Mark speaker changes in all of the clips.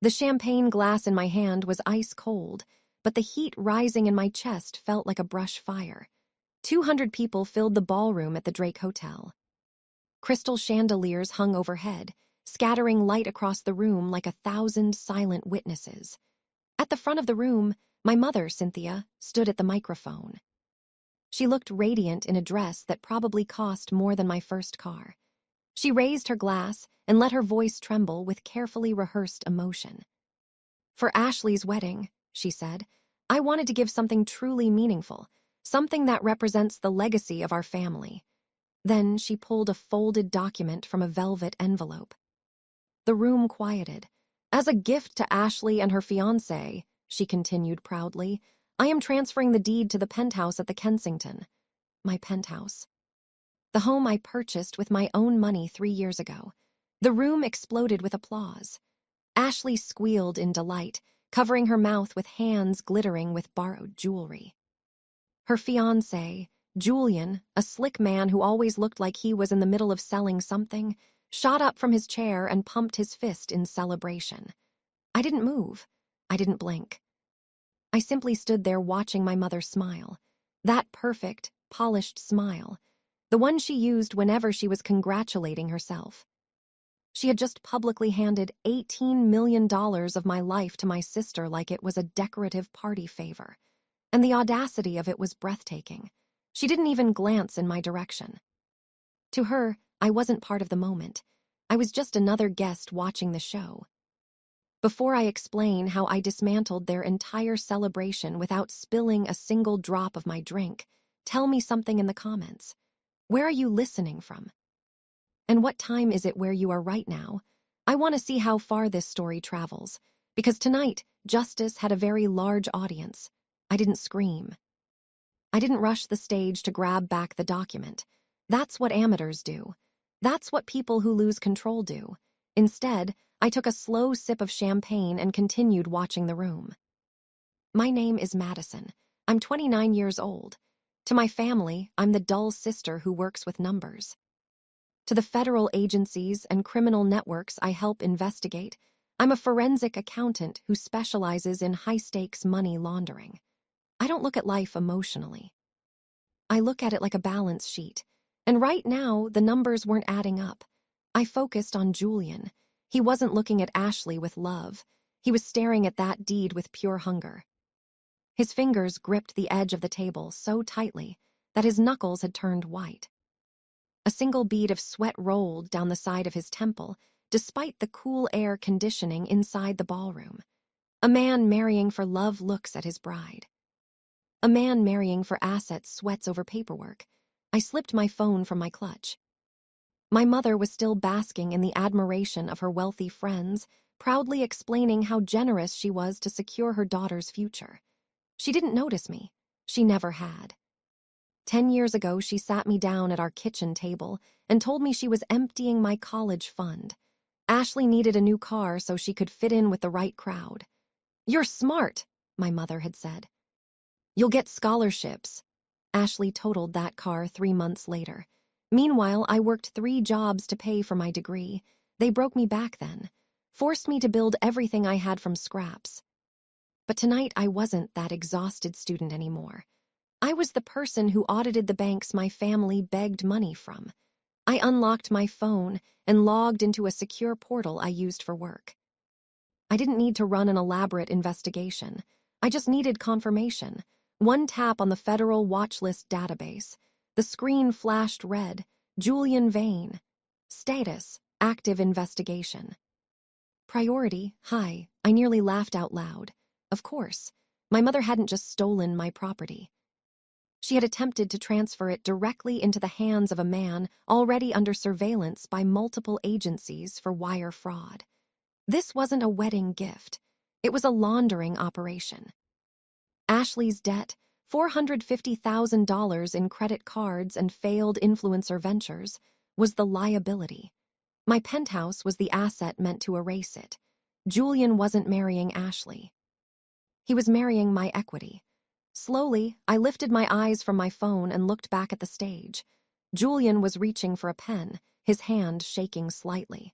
Speaker 1: The champagne glass in my hand was ice cold, but the heat rising in my chest felt like a brush fire. 200 people filled the ballroom at the Drake Hotel. Crystal chandeliers hung overhead, scattering light across the room like 1,000 silent witnesses. At the front of the room, my mother, Cynthia, stood at the microphone. She looked radiant in a dress that probably cost more than my first car. She raised her glass and let her voice tremble with carefully rehearsed emotion. "For Ashley's wedding," she said, "I wanted to give something truly meaningful, something that represents the legacy of our family." Then she pulled a folded document from a velvet envelope. The room quieted. "As a gift to Ashley and her fiancé," she continued proudly, "I am transferring the deed to the penthouse at the Kensington." My penthouse. The home I purchased with my own money 3 years ago. The room exploded with applause. Ashley squealed in delight, covering her mouth with hands glittering with borrowed jewelry. Her fiancé, Julian, a slick man who always looked like he was in the middle of selling something, shot up from his chair and pumped his fist in celebration. I didn't move. I didn't blink. I simply stood there watching my mother smile. That perfect, polished smile. The one she used whenever she was congratulating herself. She had just publicly handed $18 million of my life to my sister like it was a decorative party favor. And the audacity of it was breathtaking. She didn't even glance in my direction. To her, I wasn't part of the moment. I was just another guest watching the show. Before I explain how I dismantled their entire celebration without spilling a single drop of my drink, tell me something in the comments. Where are you listening from? And what time is it where you are right now? I want to see how far this story travels, because tonight, justice had a very large audience. I didn't scream. I didn't rush the stage to grab back the document. That's what amateurs do. That's what people who lose control do. Instead, I took a slow sip of champagne and continued watching the room. My name is Madison. I'm 29 years old. To my family, I'm the dull sister who works with numbers. To the federal agencies and criminal networks I help investigate, I'm a forensic accountant who specializes in high-stakes money laundering. I don't look at life emotionally. I look at it like a balance sheet. And right now, the numbers weren't adding up. I focused on Julian. He wasn't looking at Ashley with love. He was staring at that deed with pure hunger. His fingers gripped the edge of the table so tightly that his knuckles had turned white. A single bead of sweat rolled down the side of his temple, despite the cool air conditioning inside the ballroom. A man marrying for love looks at his bride. A man marrying for assets sweats over paperwork. I slipped my phone from my clutch. My mother was still basking in the admiration of her wealthy friends, proudly explaining how generous she was to secure her daughter's future. She didn't notice me. She never had. 10 years ago, she sat me down at our kitchen table and told me she was emptying my college fund. Ashley needed a new car so she could fit in with the right crowd. "You're smart," my mother had said. "You'll get scholarships." Ashley totaled that car 3 months later. Meanwhile, I worked 3 jobs to pay for my degree. They broke me back then, forced me to build everything I had from scraps. But tonight, I wasn't that exhausted student anymore. I was the person who audited the banks my family begged money from. I unlocked my phone and logged into a secure portal I used for work. I didn't need to run an elaborate investigation. I just needed confirmation. One tap on the federal watch list database. The screen flashed red. Julian Vane. Status: active investigation. Priority: high. I nearly laughed out loud. Of course. My mother hadn't just stolen my property. She had attempted to transfer it directly into the hands of a man already under surveillance by multiple agencies for wire fraud. This wasn't a wedding gift. It was a laundering operation. Ashley's debt, $450,000 in credit cards and failed influencer ventures, was the liability. My penthouse was the asset meant to erase it. Julian wasn't marrying Ashley. He was marrying my equity. Slowly, I lifted my eyes from my phone and looked back at the stage. Julian was reaching for a pen, his hand shaking slightly.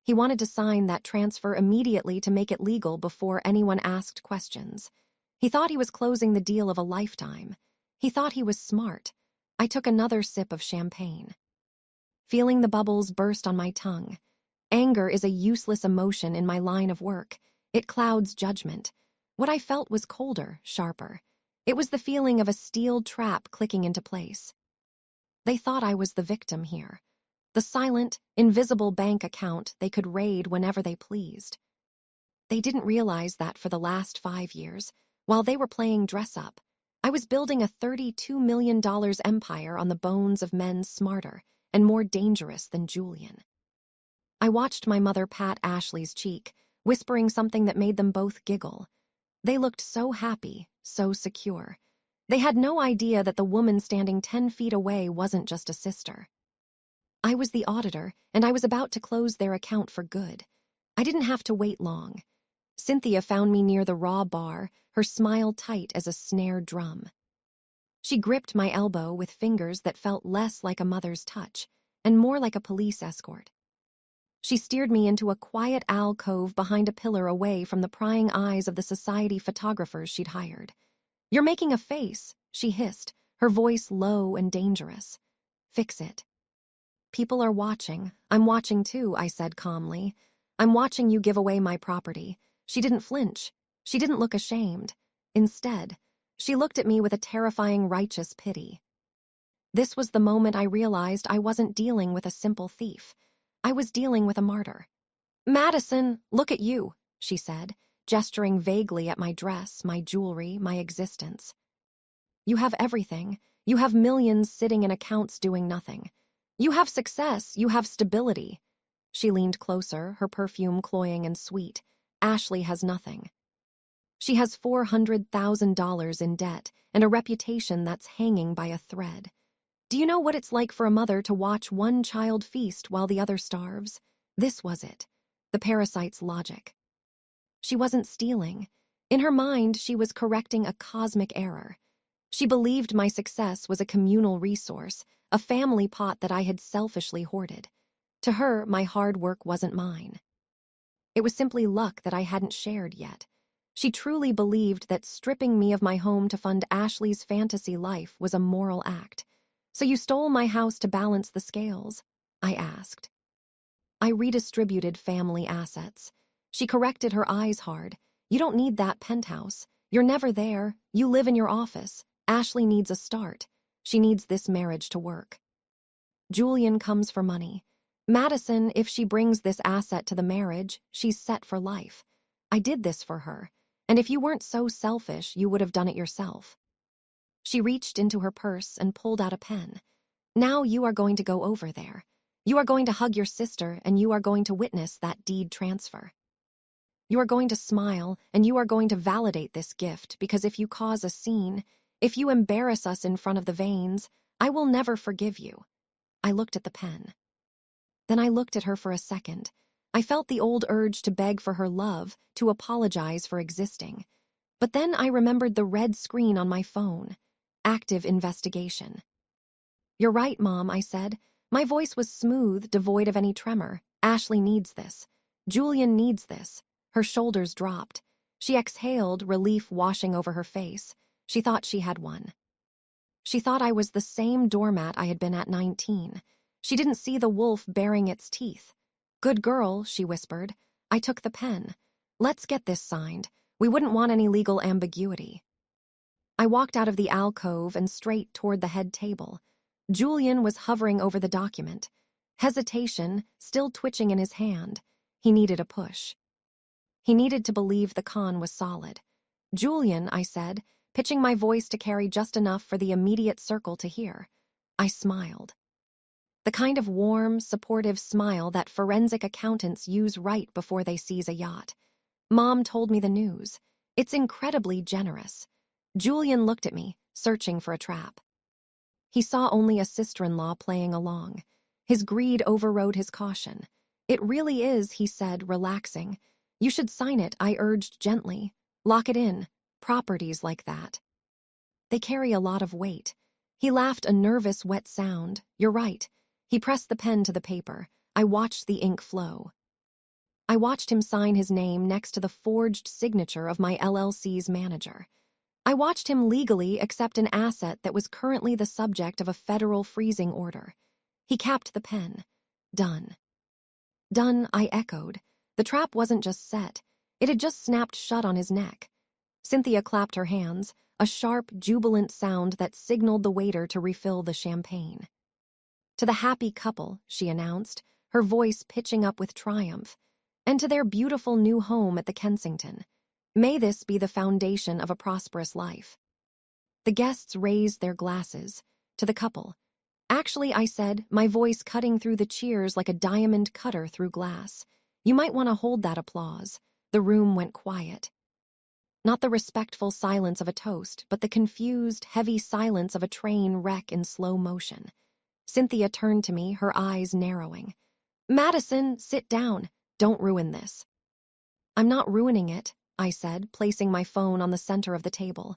Speaker 1: He wanted to sign that transfer immediately to make it legal before anyone asked questions. He thought he was closing the deal of a lifetime. He thought he was smart. I took another sip of champagne. Feeling the bubbles burst on my tongue. Anger is a useless emotion in my line of work. It clouds judgment. What I felt was colder, sharper. It was the feeling of a steel trap clicking into place. They thought I was the victim here. The silent, invisible bank account they could raid whenever they pleased. They didn't realize that for the last 5 years, while they were playing dress-up, I was building a $32 million empire on the bones of men smarter and more dangerous than Julian. I watched my mother pat Ashley's cheek, whispering something that made them both giggle. They looked so happy, so secure. They had no idea that the woman standing 10 feet away wasn't just a sister. I was the auditor, and I was about to close their account for good. I didn't have to wait long. Cynthia found me near the raw bar, her smile tight as a snare drum. She gripped my elbow with fingers that felt less like a mother's touch and more like a police escort. She steered me into a quiet alcove behind a pillar away from the prying eyes of the society photographers she'd hired. "You're making a face," she hissed, her voice low and dangerous. "Fix it." "People are watching. I'm watching too," I said calmly. "I'm watching you give away my property." She didn't flinch. She didn't look ashamed. Instead, she looked at me with a terrifying righteous pity. This was the moment I realized I wasn't dealing with a simple thief. I was dealing with a martyr. "Madison, look at you," she said, gesturing vaguely at my dress, my jewelry, my existence. "You have everything. You have millions sitting in accounts doing nothing. You have success. You have stability." She leaned closer, her perfume cloying and sweet. "Ashley has nothing. She has $400,000 in debt and a reputation that's hanging by a thread. Do you know what it's like for a mother to watch one child feast while the other starves? This was it, the parasite's logic. She wasn't stealing. In her mind, she was correcting a cosmic error. She believed my success was a communal resource, a family pot that I had selfishly hoarded. To her, my hard work wasn't mine. It was simply luck that I hadn't shared yet. She truly believed that stripping me of my home to fund Ashley's fantasy life was a moral act. "So you stole my house to balance the scales?" I asked. "I redistributed family assets." She corrected, her eyes hard. "You don't need that penthouse. You're never there. You live in your office. Ashley needs a start. She needs this marriage to work. Julian comes for money. Madison, if she brings this asset to the marriage, she's set for life. I did this for her, and if you weren't so selfish, you would have done it yourself." She reached into her purse and pulled out a pen. "Now you are going to go over there. You are going to hug your sister, and you are going to witness that deed transfer. You are going to smile, and you are going to validate this gift, because if you cause a scene, if you embarrass us in front of the Vanes, I will never forgive you." I looked at the pen. Then I looked at her for a second. I felt the old urge to beg for her love, to apologize for existing. But then I remembered the red screen on my phone. Active investigation. "You're right, Mom," I said. My voice was smooth, devoid of any tremor. "Ashley needs this. Julian needs this." Her shoulders dropped. She exhaled, relief washing over her face. She thought she had won. She thought I was the same doormat I had been at 19. She didn't see the wolf baring its teeth. "Good girl," she whispered. I took the pen. "Let's get this signed. We wouldn't want any legal ambiguity." I walked out of the alcove and straight toward the head table. Julian was hovering over the document. Hesitation, still twitching in his hand. He needed a push. He needed to believe the con was solid. "Julian," I said, pitching my voice to carry just enough for the immediate circle to hear. I smiled. The kind of warm, supportive smile that forensic accountants use right before they seize a yacht. "Mom told me the news. It's incredibly generous." Julian looked at me, searching for a trap. He saw only a sister-in-law playing along. His greed overrode his caution. "It really is," he said, relaxing. "You should sign it," I urged gently. "Lock it in. Properties like that. They carry a lot of weight." He laughed, a nervous, wet sound. "You're right." He pressed the pen to the paper. I watched the ink flow. I watched him sign his name next to the forged signature of my LLC's manager. I watched him legally accept an asset that was currently the subject of a federal freezing order. He capped the pen. Done. Done, I echoed. The trap wasn't just set. It had just snapped shut on his neck. Cynthia clapped her hands, a sharp, jubilant sound that signaled the waiter to refill the champagne. To the happy couple, she announced, her voice pitching up with triumph, and to their beautiful new home at the Kensington. May this be the foundation of a prosperous life. The guests raised their glasses. To the couple. Actually, I said, my voice cutting through the cheers like a diamond cutter through glass. You might want to hold that applause. The room went quiet. Not the respectful silence of a toast, but the confused, heavy silence of a train wreck in slow motion. Cynthia turned to me, her eyes narrowing. Madison, sit down. Don't ruin this. I'm not ruining it, I said, placing my phone on the center of the table.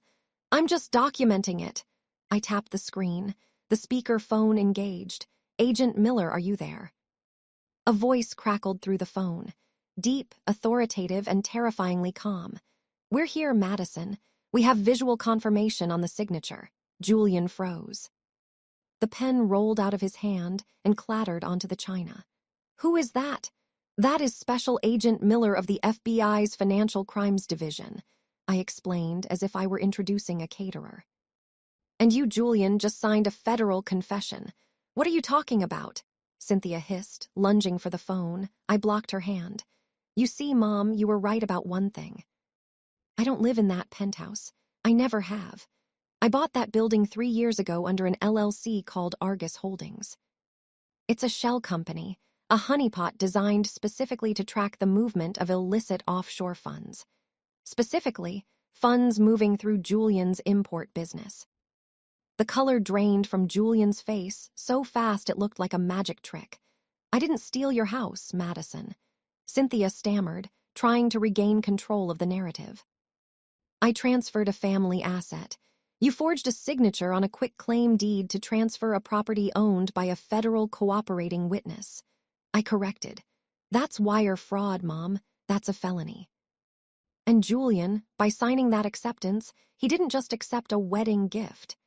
Speaker 1: I'm just documenting it. I tapped the screen. The speaker phone engaged. Agent Miller, are you there? A voice crackled through the phone. Deep, authoritative, and terrifyingly calm. We're here, Madison. We have visual confirmation on the signature. Julian froze. The pen rolled out of his hand and clattered onto the china. Who is that? That is Special Agent Miller of the FBI's Financial Crimes Division, I explained as if I were introducing a caterer. And you, Julian, just signed a federal confession. What are you talking about? Cynthia hissed, lunging for the phone. I blocked her hand. You see, Mom, you were right about one thing. I don't live in that penthouse. I never have. I bought that building 3 years ago under an LLC called Argus Holdings. It's a shell company, a honeypot designed specifically to track the movement of illicit offshore funds. Specifically, funds moving through Julian's import business. The color drained from Julian's face so fast it looked like a magic trick. I didn't steal your house, Madison. Cynthia stammered, trying to regain control of the narrative. I transferred a family asset. You forged a signature on a quitclaim deed to transfer a property owned by a federal cooperating witness. I corrected. That's wire fraud, Mom. That's a felony. And Julian, by signing that acceptance, he didn't just accept a wedding gift.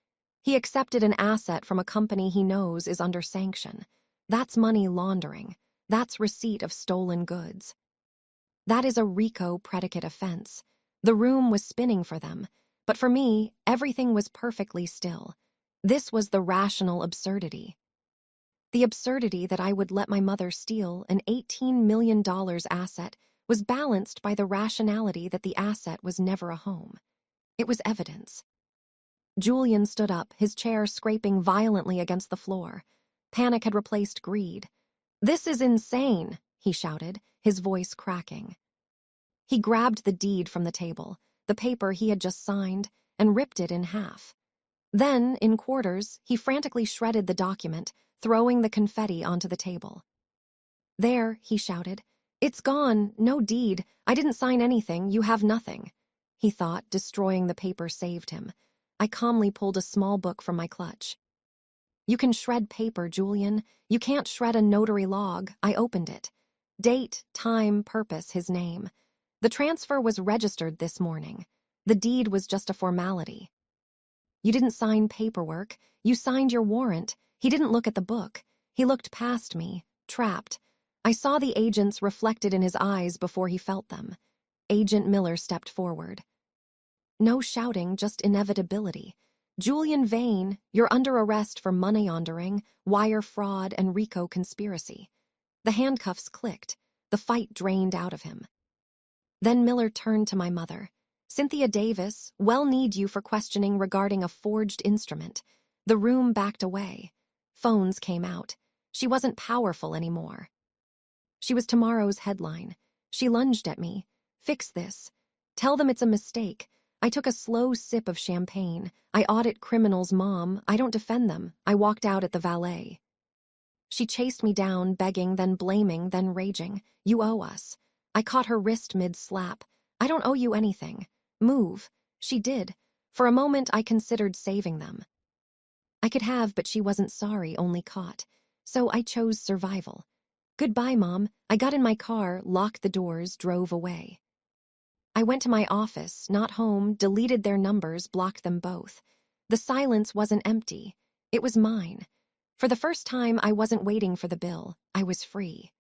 Speaker 1: He accepted an asset from a company he knows is under sanction. That's money laundering. That's receipt of stolen goods. That is a RICO predicate offense. The room was spinning for them. But for me, everything was perfectly still. This was the rational absurdity. The absurdity that I would let my mother steal an $18 million asset was balanced by the rationality that the asset was never a home. It was evidence. Julian stood up, his chair scraping violently against the floor. Panic had replaced greed. This is insane, he shouted, his voice cracking. He grabbed the deed from the table, the paper he had just signed, and ripped it in half. Then, in quarters, he frantically shredded the document, throwing the confetti onto the table. There, he shouted. It's gone, no deed. I didn't sign anything, you have nothing. He thought destroying the paper saved him. I calmly pulled a small book from my clutch. You can shred paper, Julian. You can't shred a notary log. I opened it. Date, time, purpose, his name. The transfer was registered this morning. The deed was just a formality. You didn't sign paperwork. You signed your warrant. He didn't look at the book. He looked past me, trapped. I saw the agents reflected in his eyes before he felt them. Agent Miller stepped forward. No shouting, just inevitability. Julian Vane, you're under arrest for money laundering, wire fraud, and RICO conspiracy. The handcuffs clicked. The fight drained out of him. Then Miller turned to my mother. Cynthia Davis, well need you for questioning regarding a forged instrument. The room backed away. Phones came out. She wasn't powerful anymore. She was tomorrow's headline. She lunged at me. Fix this. Tell them it's a mistake. I took a slow sip of champagne. I audit criminals, Mom. I don't defend them. I walked out at the valet. She chased me down, begging, then blaming, then raging. You owe us. I caught her wrist mid-slap. I don't owe you anything. Move. She did. For a moment, I considered saving them. I could have, but she wasn't sorry, only caught. So I chose survival. Goodbye, Mom. I got in my car, locked the doors, drove away. I went to my office, not home, deleted their numbers, blocked them both. The silence wasn't empty. It was mine. For the first time, I wasn't waiting for the bill. I was free.